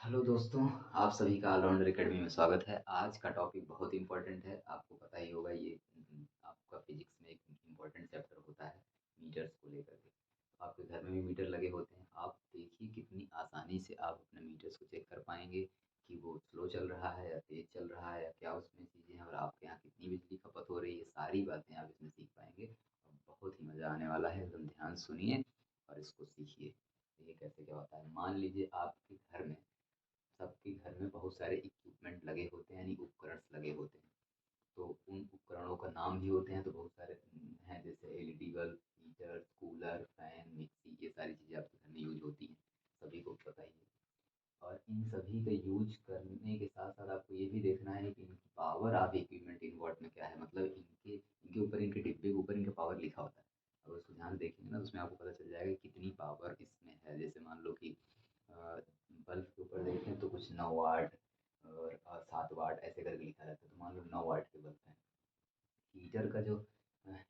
Hello दोस्तों, आप सभी का ऑलराउंडर एकेडमी में स्वागत है। आज का टॉपिक बहुत इम्पोर्टेंट है, आपको पता ही होगा। ये आपका फिजिक्स में एक इम्पोर्टेंट चैप्टर होता है मीटर्स को लेकर के। तो आपके घर में भी मीटर लगे होते हैं। आप देखिए कितनी आसानी से आप अपने मीटर्स को चेक कर पाएंगे कि वो स्लो चल रहा है या तेज़ चल रहा है या क्या उसमें चीज़ें हैं, और आपके यहाँ कितनी बिजली खपत हो रही है। सारी बातें आप इसमें सीख पाएंगे और बहुत ही मज़ा आने वाला है। एकदम ध्यान सुनिए और इसको सीखिए। ये कैसे क्या होता है, मान लीजिए आपके घर में, सबके घर में बहुत सारे इक्विपमेंट लगे होते हैं, यानी उपकरण लगे होते हैं। तो उन उपकरणों का नाम भी होते हैं, तो बहुत सारे हैं, जैसे LED bulb, heater, cooler, fan, mixie. ये सारी चीज़ें आपके घर में यूज होती हैं, सभी को पता ही है। और इन सभी का यूज करने के साथ साथ आपको ये भी देखना है कि इनकी power of equipment in watt में क्या है, मतलब इनके इनके ऊपर, इनके डिब्बे के ऊपर इनका पावर लिखा होता है। अगर उसको ध्यान देखेंगे ना तो उसमें आपको पता चल जाएगा कि कितनी पावर इसमें है। जैसे मान लो कि बल्ब के ऊपर देखें तो कुछ 9 वाट और 7 वाट ऐसे करके लिखा रहता है। तो मान लो 9 वाट के बल्ब हैं। हीटर का जो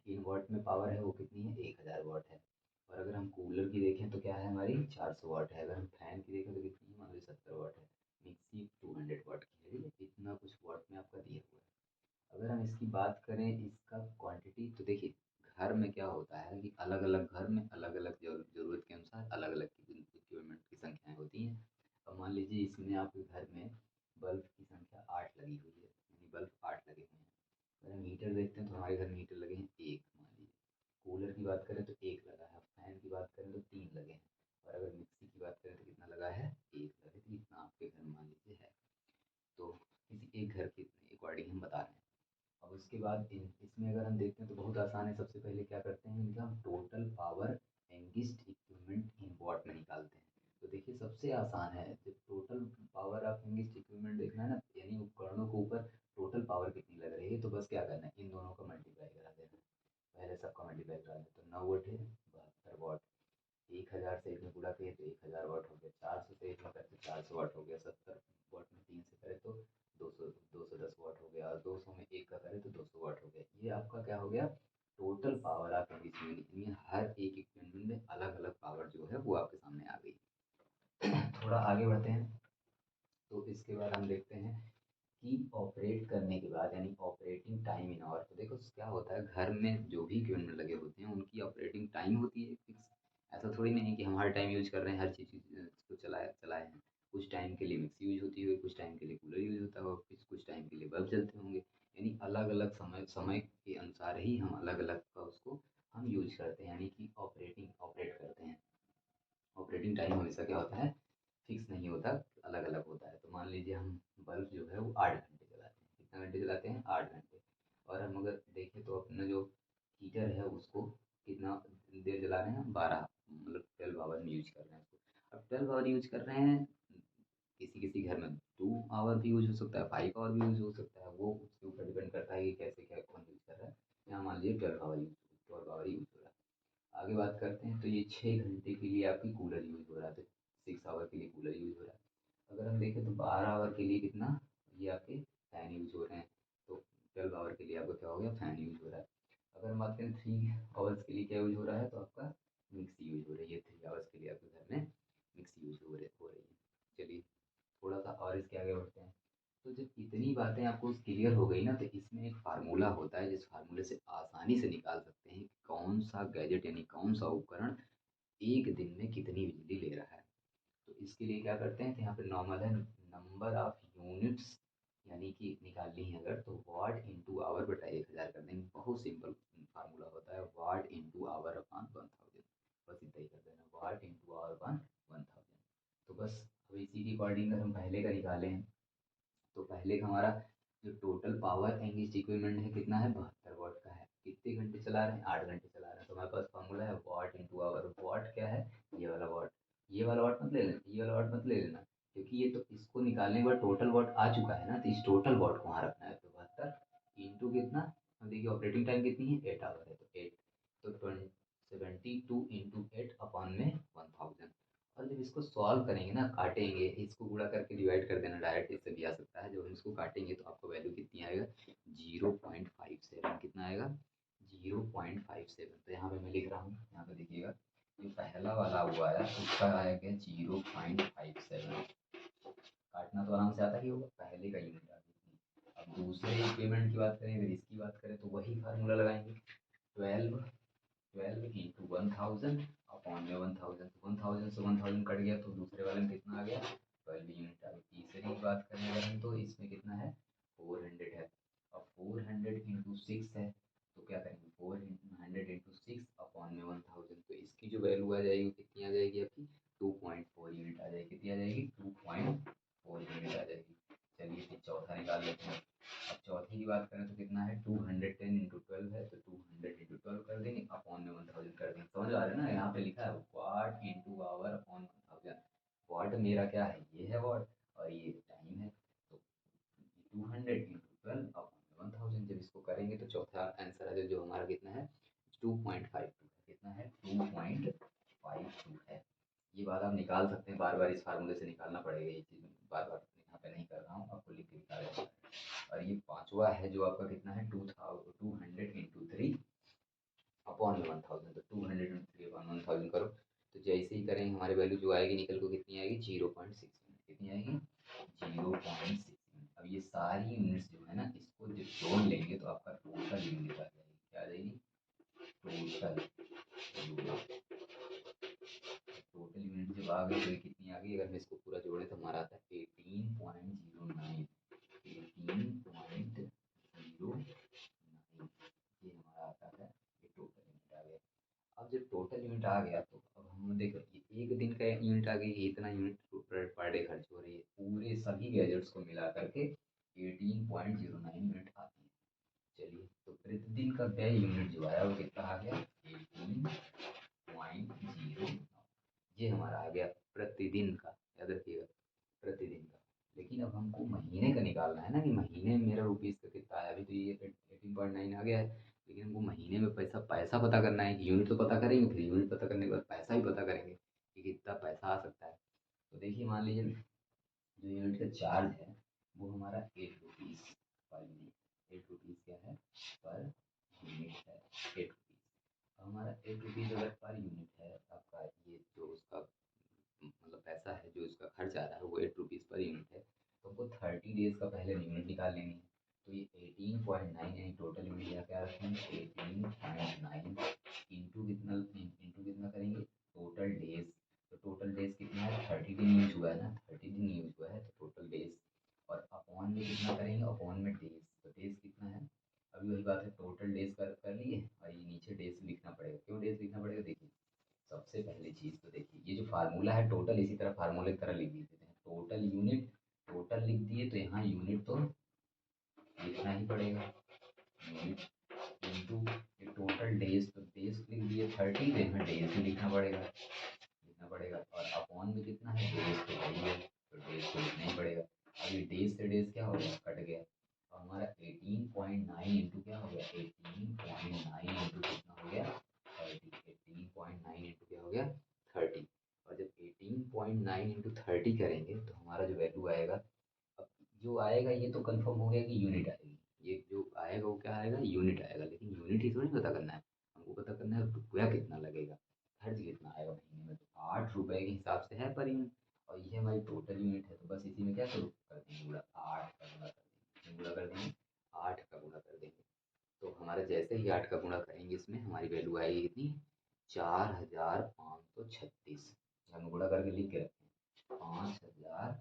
इन वाट में पावर है वो कितनी है, 1000 वाट है। और अगर हम कूलर की देखें तो क्या है, हमारी 400 वाट है। अगर हम फैन की देखें तो कितनी है, मान लो 70 वाट है। मिक्सी 200 वाट की है, ठीक है। इतना कुछ वाट में आपका दिया हुआ है। अगर हम इसकी बात करें, इसका क्वांटिटी, तो देखिए घर में क्या होता है कि अलग अलग घर में अलग अलग ज़रूरत के अनुसार अलग अलग इक्विपमेंट की संख्याएँ होती हैं। अब मान लीजिए इसमें आपके घर में बल्ब की संख्या 8 लगी हुई है, यानी बल्ब 8 लगे हुए हैं। अगर हम हीटर देखते हैं तो हमारे घर में हीटर लगे हैं 1, मान लीजिए। कूलर की बात करें तो 1 लगा है। फैन की बात करें तो 3 लगे हैं। और अगर मिक्सी की बात करें तो कितना लगा है, 1 लगे। तो इतना आपके घर में मान लीजिए है। तो किसी एक घर के अकॉर्डिंग हम बता रहे हैं। अब उसके बाद इसमें अगर हम देखते हैं तो बहुत आसान है। सबसे पहले क्या करते हैं, इनका हम टोटल पावर एंगिस्ट इक्विपमेंट इन वॉट में निकालते हैं। तो देखिए सबसे आसान है, जब टोटल पावर ऑफ एंगिस्ट इक्विपमेंट देखना है ना, यानी उपकरणों के ऊपर टोटल पावर कितनी लग रही है, तो बस क्या करना है, इन दोनों का मल्टीप्लाई करा देना है। पहले सबका मल्टीप्लाई करा दें तो 9 वाट है, 72 वाट। 1000 से इसमें गुणा करिए तो 1000 वाट हो गया। 400 से इसमें करें तो 400 वाट हो गया। 70 वाट में 3 से करें तो 210 वाट हो गया। और 200 में 1 का करें तो 200 वाट हो गया। ये आपका क्या हो गया, टोटल पावर ऑफ एंगेजमेंट। हर एक इक्विपमेंट में अलग अलग पावर जो है वो आपके सामने आ गई। थोड़ा आगे बढ़ते हैं तो इसके बाद हम देखते हैं कि ऑपरेट करने के बाद, यानी ऑपरेटिंग टाइम इन आवर। तो देखो क्या होता है, घर में जो भी इक्विपमेंट लगे होते हैं उनकी ऑपरेटिंग टाइम होती है फिक्स। ऐसा थोड़ी नहीं है कि हम हर टाइम यूज कर रहे हैं, हर चीज़ को चलाए चलाए हैं। कुछ टाइम के लिए मिक्सी यूज होती है, कुछ टाइम के लिए कूलर यूज होता है, कुछ टाइम के लिए बल्ब जलते होंगे। यानी अलग अलग समय समय के अनुसार ही हम अलग अलग का उसको हम यूज करते हैं, यानी कि ऑपरेट करते हैं। ऑपरेटिंग टाइम हमेशा क्या होता है, फिक्स नहीं होता, अलग अलग होता है। तो मान लीजिए हम बल्ब जो है वो 8 घंटे चलाते हैं। कितना घंटे चलाते हैं, 8 घंटे। और हम अगर देखें तो अपना जो हीटर है उसको कितना देर चला रहे हैं, 12, मतलब 12 आवर में यूज कर रहे हैं उसको। अब 12 आवर यूज कर रहे हैं, किसी किसी घर में 2 आवर भी यूज हो सकता है, 5 आवर भी यूज हो सकता है। वो उसके ऊपर डिपेंड करता है कि कैसे क्या कौन यूज कर रहा है। यहाँ मान लीजिए 12 आवर यूज हो रहा है। आगे बात करते हैं तो ये 6 घंटे के लिए आपकी कूलर यूज हो रहा है, तो 6 आवर के लिए कूलर यूज हो रहा है। अगर हम देखें तो 12 आवर के लिए कितना, ये आपके फैन यूज हो रहे हैं। तो 12 आवर के लिए आपका क्या हो गया, फैन यूज हो रहा है। अगर हम बात करें 3 आवर्स के लिए क्या यूज हो रहा है, तो आपका मिक्सी यूज हो रही है। 3 आवर्स के लिए आपके घर में मिक्सी यूज हो रही है। चलिए थोड़ा सा और इसके आगे बढ़ते हैं। तो जब इतनी बातें आपको क्लियर हो गई ना, तो इसमें एक फार्मूला होता है, जिस फार्मूले से आसानी से निकाल सकते हैं कि कौन सा गैजेट, यानी कौन सा उपकरण एक दिन में कितनी बिजली ले रहा है। तो इसके लिए क्या करते हैं, तो यहाँ पे नॉर्मल है, नंबर ऑफ यूनिट्स, यानी कि निकालनी है अगर, तो वाट इंटू आवर बटा 1000 कर देंगे। बहुत सिंपल फार्मूला होता है, वाट इंटू आवर अपॉन 1000। बस इतना ही कर देना, वाट इंटू आवर अपॉन 1000। तो बस अब इसी के अकॉर्डिंग अगर हम पहले का निकाले हैं, तो पहले का हमारा जो टोटल पावर एंगेज इक्विपमेंट है कितना है, 72 वाट का है। कितने घंटे चला रहे हैं, 8 घंटे चला रहे हैं। तो हमारे पास फॉर्मूला है वाट इंटू आवर। वाट क्या है, ये वाला वाट। ये वाला वाट मत ले लेना, ये वाला वाट मत ले लेना, क्योंकि ये तो इसको निकालने के बाद टोटल वाट आ चुका है ना, तो इस टोटल वाट को वहाँ रखना है। तो 72 इंटू कितना, अब देखिए ऑपरेटिंग टाइम कितनी है, 8 आवर है, तो 8, तो 72 इंटू 8 अपॉन में 1000। और जब इसको सॉल्व करेंगे ना, काटेंगे, इसको गुणा करके डिवाइड कर देना, डायरेक्ट इससे भी आ सकता है। जब हम इसको काटेंगे तो आपको वैल्यू कितनी आएगा, 0.57। कितना आएगा, 0.57। तो यहाँ पे मैं लिख रहा हूँ, यहाँ पे देखिएगा, जो पहला वाला हुआ है उसका आएगा 0.57। तो आराम से आता ही होगा, पहले का यूनिट आ गया। अब दूसरे पेमेंट की बात करें, अगर इसकी बात करें तो वही फार्मूला लगाएंगे, 12 इंटू 1000 अपॉन में 1000, तो 1000 से 1000 कट गया तो दूसरे वाले में कितना आ गया, 12 यूनिट आ गया। तीसरे की बात करें अगर हम तो इसमें कितना है, 400 है। अब 400 इंटू 6 है, तो क्या करेंगे, 400 इंटू 6 अपॉन में 1000, तो इसकी जो वैल्यू आ जाएगी कितनी आ जाएगी आपकी, 2.4 यूनिट आ जाएगी। कितनी आ जाएगी, 2.4 यूनिट आ जाएगी। चलिए फिर चौथा निकाल लेते हैं। अब चौथे की बात करें तो कितना है, 210 इंटू 12 है, तो 200 इंटू 12 कर देंगे, अपॉन में 1000 कर देंगे। समझ आ रहा है ना, यहाँ पे लिखा है वाट इंटू आवर अपॉन 1000। वाट मेरा क्या है, ये है वाट, और ये टाइम है, तो 200 इंटू 12 अपॉन में 1000। जब इसको करेंगे तो चौथा आंसर आ जाए जो हमारा कितना है, 2.52 है। कितना है, 2.52 है। ये बात आप निकाल सकते हैं, बार बार इस फार्मूले से निकालना पड़ेगा, ये चीज़ बार बार यहाँ पे नहीं कर रहा हूँ, आपको लिख के दिखा रहा हूँ। और ये पांचवा है जो आपका कितना है, 200 इंटू 3 अपॉन 1000, तो 200 इंटू 3 अपॉन 1000 करो, तो जैसे ही करेंगे हमारी वैल्यू जो आएगी निकल को कितनी आएगी, 0.6 यूनिट। कितनी आएगी, 0.6 यूनिट। अब ये सारी यूनिट्स जो है ना, इसको जब जोड़ लेंगे तो आपका टोटल यूनिट आ जाएगी। क्या आ जाएगी, टोटल यूनिट जब आ गई तो कितनी आ गई, अगर हम इसको पूरा जोड़े तो हमारा आता है 18.09, 18.09, ये हमारा आता है, ये टोटल यूनिट आ गया। अब जब टोटल यूनिट आ गया तो अब हम देखो ये एक दिन का यूनिट आ गई, इतना यूनिट पर डे खर्च हो रही है, पूरे सभी गैजेट्स को मिला करके 18.09 यूनिट आती है। चलिए तो प्रतिदिन का व्यय यूनिट जो आया वो कितना आ गया, 18.09, ये हमारा आ गया प्रतिदिन का, याद रखिएगा प्रतिदिन का। लेकिन अब हमको महीने का निकालना है ना, कि महीने में मेरा रुपीज़ का कितना आया। अभी तो ये 18.9 आ गया है, लेकिन हमको महीने में पैसा पैसा पता करना है। कि यूनिट तो पता करेंगे, फिर यूनिट पता करने के बाद पैसा भी पता करेंगे कि कितना पैसा आ सकता है। तो देखिए मान लीजिए जो यूनिट का चार्ज है वो हमारा 8 रुपीज़ पर यूनिट, 8 रुपीज़ क्या है, पर यूनिट है 8 रुपीज़। हमारा 8 रुपीज़ अगर पर यूनिट है आपका, ये जो उसका मतलब पैसा है जो इसका खर्च आ रहा है वो 8 रुपीज़ पर यूनिट है, तो हमको 30 डेज़ का पहले यूनिट निकाल लेनी है। तो ये 18.9 यानी टोटल यूनिट यहाँ क्या रखेंगे, 18.9 इंटू कितना करेंगे, टोटल डेज। तो टोटल डेज कितना है, 30 दिन यूज हुआ है ना, 30 दिन यूज हुआ है तो टोटल डेज, और अपॉन में कितना करेंगे, अपॉन में डेज, तो डेज कितना है। अभी वही बात है, टोटल डेज कर लिए, और ये नीचे डेज लिखना पड़ेगा। क्यों डेज लिखना पड़ेगा, देखिए सबसे पहली चीज़ तो देखिए ये जो फार्मूला है टोटल, इसी तरह फार्मूले की तरह लिख देते हैं, टोटल यूनिट, टोटल लिख दिए तो यहाँ यूनिट तो लिखना ही पड़ेगा, यूनिट इंटू ये टोटल डेज, तो डेज लिख दिए 30, तो यहाँ डेज भी लिखना पड़ेगा। और अपॉन में कितना है, डेज तो वही है, तो डेज को लिखना ही पड़ेगा। अब ये डेज से डेज क्या हो गया, कट गया, तो हमारा 18.9 इंटू क्या हो गया, 18.9 इंटू कितना हो गया, 30, 18.9 इंटू क्या हो गया, 30। और जब 18.9 इंटू 30 करेंगे तो हमारा जो वैल्यू आएगा, अब जो आएगा ये तो कंफर्म हो गया कि यूनिट आएगी, ये जो आएगा वो क्या आएगा, यूनिट आएगा। लेकिन यूनिट ही थोड़ी पता करना है, हमको पता करना है रुपया कितना लगेगा, खर्च कितना आएगा महीने में। तो 8 रुपये के हिसाब से है पर यूनिट, और ये हमारी टोटल यूनिट है, तो बस इसी में क्या करो, कर देंगे गुणा, 8 का गुणा कर देंगे, गुणा कर देंगे, 8 का गुणा कर देंगे। तो हमारा जैसे ही 8 का गुणा करेंगे इसमें हमारी वैल्यू आएगी कितनी, 4536। हम गुणा करके लिख के रखें, 5000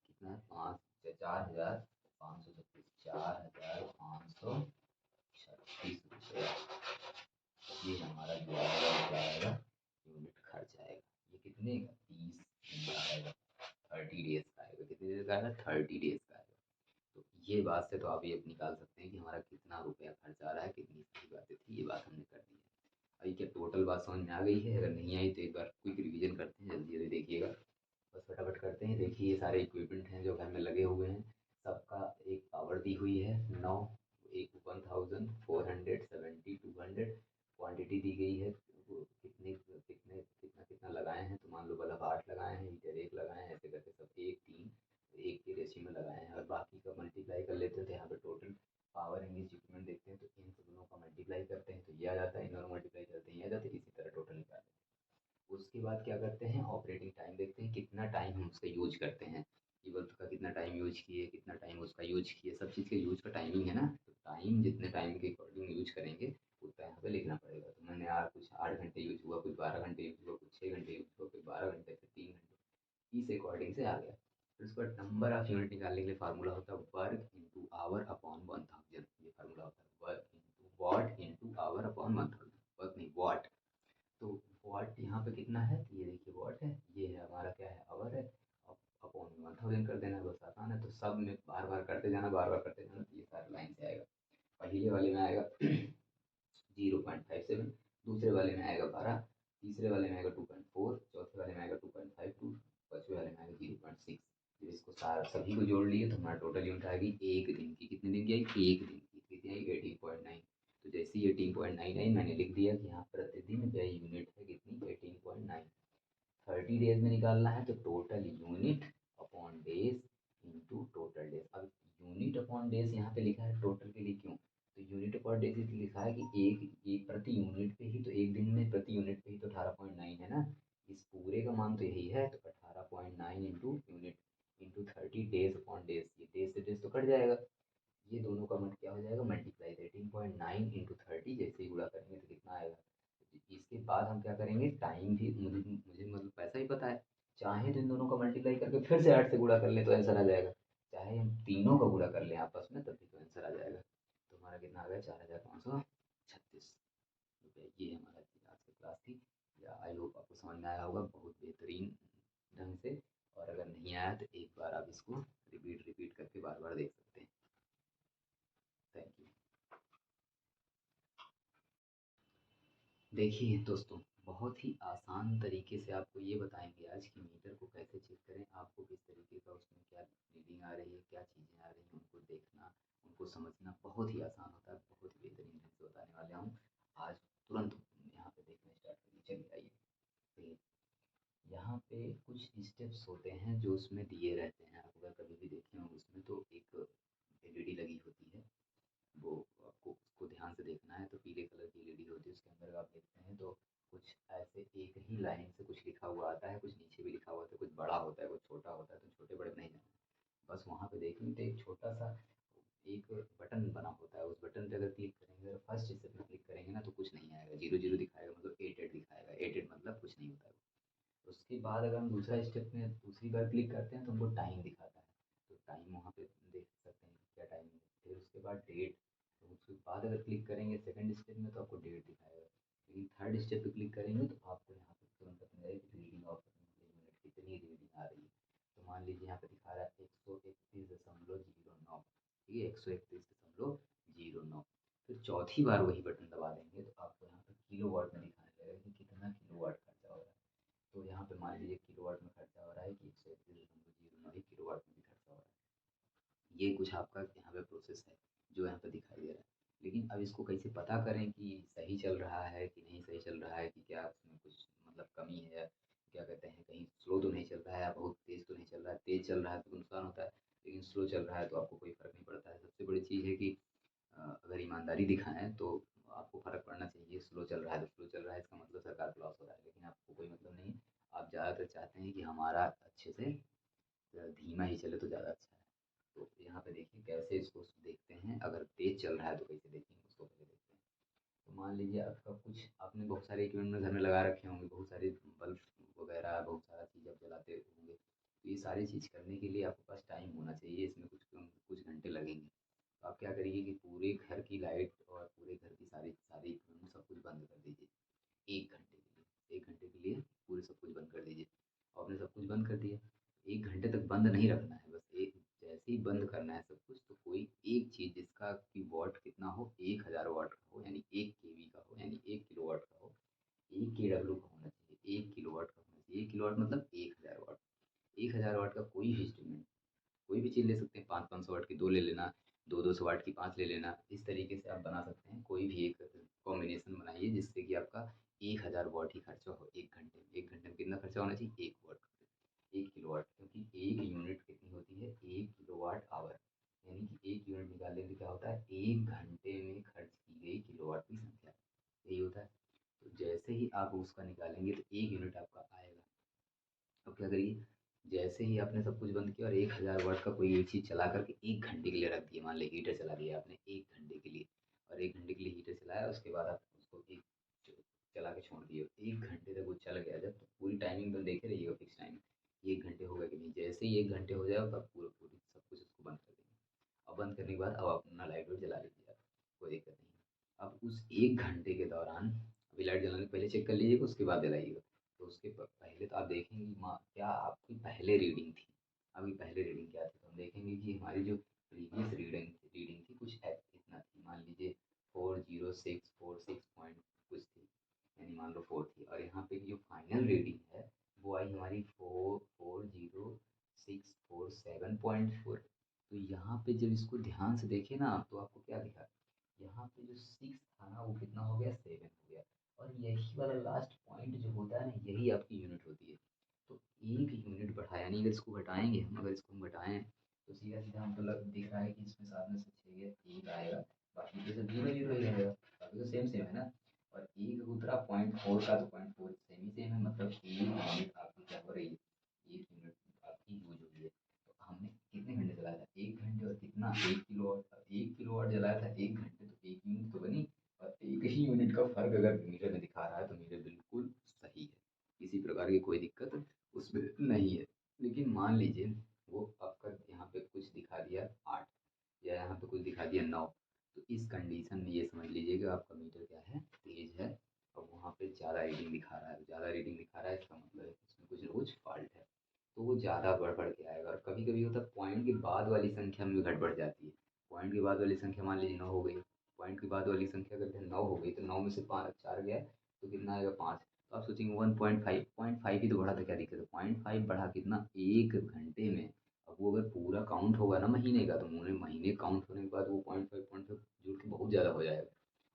कितना है, 4536, 4536 रुपये, ये हमारा जो आएगा वो क्या आएगा, यूनिट खर्च आएगा। ये कितने का, 30 दिन का आएगा, 30 डेज का आएगा। कितने डेज का आएगा, 30 डेज का आएगा। तो ये बात से तो आप ये निकाल सकते हैं कि हमारा कितना रुपया खर्च आ रहा है, कितनी सही बातें थी, ये बात हमने कर दी है। अभी क्या टोटल बात समझ में आ गई है, अगर नहीं आई तो एक बार क्विक रिवीजन करते हैं, जल्दी जल्दी देखिएगा, बस फटाफट करते हैं। देखिए ये सारे इक्विपमेंट हैं जो घर में लगे हुए हैं, सबका एक पावर दी हुई है 9, एक 1470, 200, क्वांटिटी दी गई है, वो कितने कितने कितना कितना लगाए हैं, तो मान लो बल्ब 8 लगाए हैं, हीटर 1 लगाए हैं, ऐसे करके सब 1 3 1 के रेशियो में लगाए हैं। और बाकी का मल्टीप्लाई कर लेते हैं तो यहाँ पे टोटल पावर एंड इक्विपमेंट देखते हैं, तो इन दोनों का मल्टीप्लाई करते हैं तो ये आ जाता है, इन दोनों मल्टीप्लाई करते हैं ये आ जाता है, इसी तरह टोटल निकालते हैं। उसके बाद क्या करते हैं, ऑपरेटिंग टाइम देखते हैं, कितना टाइम हम उसका यूज करते हैं। कि बल्ब का कितना टाइम यूज किए, कितना टाइम उसका यूज किए, सब चीज़ के यूज का टाइमिंग है ना। तो टाइम जितने टाइम के अकॉर्डिंग यूज करेंगे उतना यहाँ पे लिखना पड़ेगा। तो मैंने यार कुछ 8 घंटे यूज हुआ, कुछ 12 घंटे यूज हुआ, कुछ 6 घंटे यूज हुआ, कुछ 12 घंटे, फिर 3 घंटे, इस अकॉर्डिंग से आ गया। फिर उसके बाद नंबर ऑफ यूनिट निकालने के लिए फार्मूला होता है वर्क इंटू आवर अपॉन 1000। ये फार्मूला होता है work into watt into hour upon 1000। Work नहीं, वॉट। तो वॉट यहाँ पे कितना है, तो ये देखिए वॉट है, ये है हमारा क्या है, आवर है। अपॉन में 1000 कर देना, बस आसान है। तो सब में बार बार करते जाना, बार बार करते जाना, तो ये सारा लाइन से आएगा। पहले वाले में आएगा 0.57, दूसरे वाले में आएगा 12, तीसरे वाले में आएगा 2.4, चौथे वाले में आएगा 2.52, पाँचवें वाले में आएगा 0.6। जब इसको सारा सभी को जोड़ लिए तो हमारा टोटल यूनिट आएगी एक दिन की। कितने दिन की आएगी, एक दिन की। कितनी आएगी, 18.9। तो जैसे ही 18.9 आई, मैंने लिख दिया कि यहाँ प्रतिदिन व्यय यूनिट है कितनी, 18.9। 30 डेज में निकालना है तो total unit upon days into total days. अब यूनिट अपॉन डेज यहाँ पे लिखा है टोटल के लिए, क्यों, तो यूनिट अपॉन डेज इसलिए लिखा है कि एक प्रति यूनिट पे ही तो, एक दिन में प्रति यूनिट पे ही तो 18.9 है ना। इस पूरे का मान तो यही है, तो 18.9 into unit into 30 days upon days. ये डेज से डेज तो कट जाएगा, ये दोनों का मल्ट क्या हो जाएगा, मल्टीप्लाई। 13.9 इंटू 30 जैसे ही गुणा करेंगे तो कितना आएगा। इसके बाद हम क्या करेंगे, टाइम भी मुझे मुझे मतलब पैसा ही पता है। चाहे तो इन दोनों का मल्टीप्लाई करके फिर से 8 से गुणा कर ले तो आंसर आ जाएगा, चाहे हम तीनों का गुणा कर लें आपस में तब भी तो आंसर आ जाएगा। तो हमारा कितना आ गया, 4536 रुपये। ये हमारा आज की क्लास थी। या आई होप आपको समझ में आया होगा बहुत बेहतरीन ढंग से। और अगर नहीं आया तो एक बार आप इसको रिपीट रिपीट करके बार बार देख सकते हैं। Thank you. देखिए दोस्तों, बहुत ही आसान तरीके से आपको ये बताएंगे आज कि मीटर को कैसे चेक करें, आपको किस तरीके का उसमें क्या रीडिंग आ रही है, क्या चीज़ें आ रही हैं, उनको देखना, उनको समझना बहुत ही आसान होता है। बहुत ही बेहतरीन ढंग से बताने वाले हूँ आज। तुरंत यहाँ पे देखना स्टार्ट करिए। चलिए आइए, तो यहाँ पे कुछ स्टेप्स होते हैं जो उसमें दिए रहते हैं। आप अगर कभी भी देखे हों उसमें तो एक एलईडी लगी होती है, वो आपको उसको ध्यान से देखना है। तो पीले कलर की एलईडी होती है, उसके अंदर आप देखते हैं तो कुछ ऐसे एक ही लाइन से कुछ लिखा हुआ आता है, कुछ नीचे भी लिखा हुआ होता है, कुछ बड़ा होता है, कुछ छोटा होता है। तो छोटे बड़े नहीं जाना, बस वहाँ पे देखेंगे तो एक छोटा सा एक बटन बना होता है। उस बटन पे अगर क्लिक करेंगे, अगर फर्स्ट स्टेप में क्लिक करेंगे ना तो कुछ नहीं आएगा, 0 0 दिखाएगा, मतलब 8 8 दिखाएगा। 8 8 मतलब कुछ नहीं होता है। उसके बाद अगर हम दूसरा स्टेप में दूसरी बार क्लिक करते हैं तो हमको टाइम दिखाता है। तो टाइम वहाँ पे देख सकते हैं क्या टाइम है। फिर उसके बाद डेट। तो उसके बाद अगर क्लिक करेंगे सेकंड स्टेप में तो आपको डेट दिखाएगा। लेकिन थर्ड स्टेप पे क्लिक करेंगे तो आपको यहाँ पे तुरंत पता चलेगा कि रीडिंग ऑफ यूनिट कितनी रीडिंग आ रही है। तो मान लीजिए यहाँ पे दिखा रहा है 131.09। ठीक है, 131.09। फिर चौथी बार वही बटन दबा देंगे तो आपको यहाँ पे किलो वाट में दिखाने लगेगा कि कितना किलो वाट खर्चा हो रहा है। तो यहाँ पे मान लीजिए किलोवाट में खर्चा हो रहा है कि 131.09 किलोवाट में भी खर्चा हो रहा है। ये कुछ आपका यहाँ पे प्रोसेस है जो यहाँ पे दिखाई दे रहा है। लेकिन अब इसको कैसे पता करें कि सही चल रहा है कि नहीं सही चल रहा है, कि क्या उसमें कुछ मतलब कमी है, क्या कहते हैं, कहीं स्लो तो नहीं चल रहा है या बहुत तेज़ तो नहीं चल रहा है। तेज़ चल रहा है तो नुकसान होता है, लेकिन स्लो चल रहा है तो आपको कोई फ़र्क नहीं पड़ता है। सबसे बड़ी चीज़ है कि अगर ईमानदारी दिखाएँ तो आपको फ़र्क पड़ना चाहिए। स्लो चल रहा है तो स्लो चल रहा है, इसका मतलब सरकार को लॉस हो रहा है, लेकिन आपको कोई मतलब नहीं है। आप ज़्यादातर चाहते हैं कि हमारा अच्छे से धीमा ही चले तो ज़्यादा अच्छा है। तो यहाँ पे देखिए कैसे इसको देखते हैं, अगर तेज़ चल रहा है तो कैसे देखेंगे उसको पहले देखते हैं। तो मान लीजिए आपका कुछ आपने बहुत सारे इक्विपमेंट घर में लगा रखे होंगे, बहुत सारे बल्ब वगैरह, बहुत सारा चीज़ आप जलाते होंगे। तो ये सारी चीज़ करने के लिए आपके पास टाइम होना चाहिए, इसमें कुछ कुछ घंटे लगेंगे। तो आप क्या करिए कि पूरे घर की लाइट और पूरे घर की सारी सारी इक्विपमेंट सब कुछ बंद कर दीजिए 1 घंटे के लिए। 1 घंटे के लिए पूरे सब कुछ बंद कर दीजिए। आपने सब कुछ बंद कर दिया, 1 घंटे तक बंद नहीं रखना है, बस एक जैसे ही बंद करना है सब कुछ तो कोई एक चीज़ जिसका कि वाट कितना हो, 1000 वाट का हो, यानी 1 केवी का हो, यानी 1 किलोवाट का हो, 1 KW का होना चाहिए, 1 किलोवाट का होना चाहिए। 1 किलोवाट मतलब 1000 वाट। 1000 वाट का कोई भी इंस्ट्रूमेंट, कोई भी चीज़ ले सकते हैं। 500 500 वाट की दो ले लेना, 200 200 वाट की 5 ले लेना। इस तरीके से आप बना सकते हैं, कोई भी एक कॉम्बिनेशन बनाइए जिससे कि आपका 1000 वाट ही खर्चा हो 1 घंटे में। 1 घंटे में कितना खर्चा होना चाहिए, 1 वाट, 1 किलोवाट, क्योंकि एक यूनिट कितनी होती है, 1 किलोवाट आवर। यानी कि एक यूनिट निकालने से क्या होता है, 1 घंटे में खर्च की गई किलोवाट की संख्या, यही होता है। तो जैसे ही आप उसका निकालेंगे तो 1 यूनिट आपका आएगा। अब क्या करिए, जैसे ही आपने सब कुछ बंद किया और 1000 वाट का कोई एक चीज़ चला करके 1 घंटे के लिए रख दिया, मान लें हीटर चला दिया आपने 1 घंटे के लिए, और 1 घंटे के लिए हीटर चलाया, उसके बाद आप उसको एक च चला के छोड़ दिए। 1 घंटे तक वो चल गया जब, तो पूरी टाइमिंग तो देखे रहिएगा फिक्स टाइम, 1 घंटे हो गया कि नहीं। जैसे ही 1 घंटे हो जाए तब पूरी सब कुछ उसको बंद कर देंगे। अब बंद करने के बाद अब आप अपना लाइट वाइट जला लीजिए आप, कोई दिक्कत नहीं है। अब उस 1 घंटे के दौरान अभी लाइट जलाने से पहले चेक कर लीजिएगा, उसके बाद जलाइएगा। तो उसके पहले तो आप देखेंगे क्या आपकी पहले रीडिंग थी, अभी पहले रीडिंग क्या थी, तो हम देखेंगे कि हमारी जो प्रीवियस रीडिंग रीडिंग थी कुछ इतना थी, मान लीजिए 40646 पॉइंट कुछ थी, यानी मान लो 4 थी, और यहाँ पे जो फाइनल रीडिंग है वो आई हमारी 440,647.4। तो यहाँ पे जब इसको ध्यान से देखे ना आप, तो आपको क्या दिखा, यहाँ पे जो 6 था ना वो कितना हो गया, 7 हो गया। और यही वाला लास्ट पॉइंट जो होता है ना, यही आपकी यूनिट होती है। तो एक यूनिट बढ़ा, यानी अगर इसको घटाएंगे हम, अगर इसको हम घटाएं तो सीधा सीधा हमको दिख रहा है कि इसमें सात में से 6 एक आएगा, बाकी तो सब जीरो जीरो ही रहेगा, बाकी तो सेम सेम है ना। और एक उतरा 0.4 का, तो 0.4 सेम ही सेम है, मतलब एक यूनिट आपकी क्या हो रही है, एक यूनिट आपकी यूज हो रही है। तो हमने कितने घंटे चलाया था, 1 घंटे, और कितना 1 किलोवाट, 1 किलोवाट जलाया था 1 घंटे, तो एक यूनिट तो बनी। और एक ही यूनिट का फर्क अगर मीटर में दिखा रहा है तो मीटर बिल्कुल सही है, किसी प्रकार की कोई दिक्कत उसमें नहीं है। लेकिन मान लीजिए वो आपका यहाँ पे कुछ दिखा दिया 8, या यहाँ पे कुछ दिखा दिया 9, तो इस कंडीशन में ये समझ लीजिए कि आपका मीटर क्या है, तेज है। और वहाँ पे ज़्यादा रीडिंग दिखा रहा है, ज़्यादा रीडिंग दिखा रहा है, इसका मतलब है इसमें कुछ ना कुछ फॉल्ट है, तो वो ज़्यादा बढ़ के आएगा। और कभी कभी होता है पॉइंट के बाद वाली संख्या में गड़बड़ जाती है। पॉइंट के बाद वाली संख्या मान लीजिए 9 हो गई, पॉइंट के बाद वाली संख्या अगर 9 हो गई, तो 9 में से 5 4 गया तो कितना आएगा, 5। तो आप सोचेंगे 1.5 0.5 ही तो बढ़ा था, क्या दिक्कत है, 0.5 बढ़ा कितना, 1 घंटे में। अब वो अगर पूरा काउंट होगा ना महीने का, तो महीने काउंट होने के बाद वो 0.5 जुड़ के बहुत ज़्यादा हो जाएगा,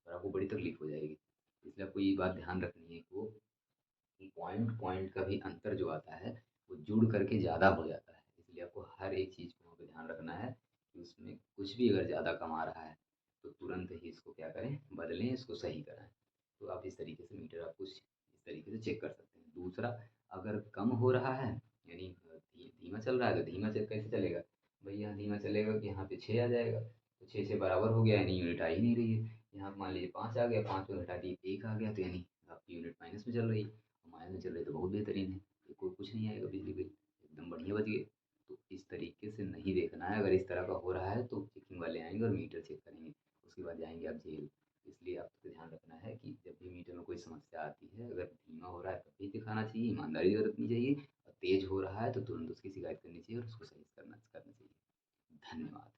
और आपको बड़ी तकलीफ हो जाएगी। इसलिए आपको ये बात ध्यान रखनी है कि वो पॉइंट पॉइंट का भी अंतर जो आता है वो जुड़ करके ज़्यादा हो जाता है। इसलिए आपको हर एक चीज़ को वहाँ पे ध्यान रखना है कि उसमें कुछ भी अगर ज़्यादा कम आ रहा है तो तुरंत ही इसको क्या करें, बदलें, इसको सही कराएं। तो आप इस तरीके से मीटर आप कुछ इस तरीके से चेक कर सकते हैं। दूसरा, अगर कम हो रहा है, यानी धीमा चल रहा है, तो धीमा चेक कैसे चलेगा, भाई यहाँ धीमा चलेगा कि यहाँ पे 6 आ जाएगा, तो 6 से बराबर हो गया, यानी यूनिट आ ही नहीं रही है। यहाँ मान लीजिए 5 आ गया, 5 में घटा दिए 1 आ गया, तो यानी आपकी यूनिट माइनस में चल रही है। माइनस में चल रही है तो बहुत बेहतरीन है, ये कोई कुछ नहीं आएगा बिजली बिल, एकदम बढ़िया बच गए। तो इस तरीके से नहीं देखना है, अगर इस तरह का हो रहा है तो चेकिंग वाले आएंगे और मीटर चेक करेंगे, उसके बाद जाएंगे आप जेल। इसलिए आपको ध्यान रखना है कि जब भी मीटर में कोई समस्या आती है, अगर धीमा हो रहा है तब भी दिखाना चाहिए, ईमानदारी बरतनी चाहिए, और तेज हो रहा है तो तुरंत उसकी शिकायत करनी चाहिए और उसको सही करना करना चाहिए। धन्यवाद।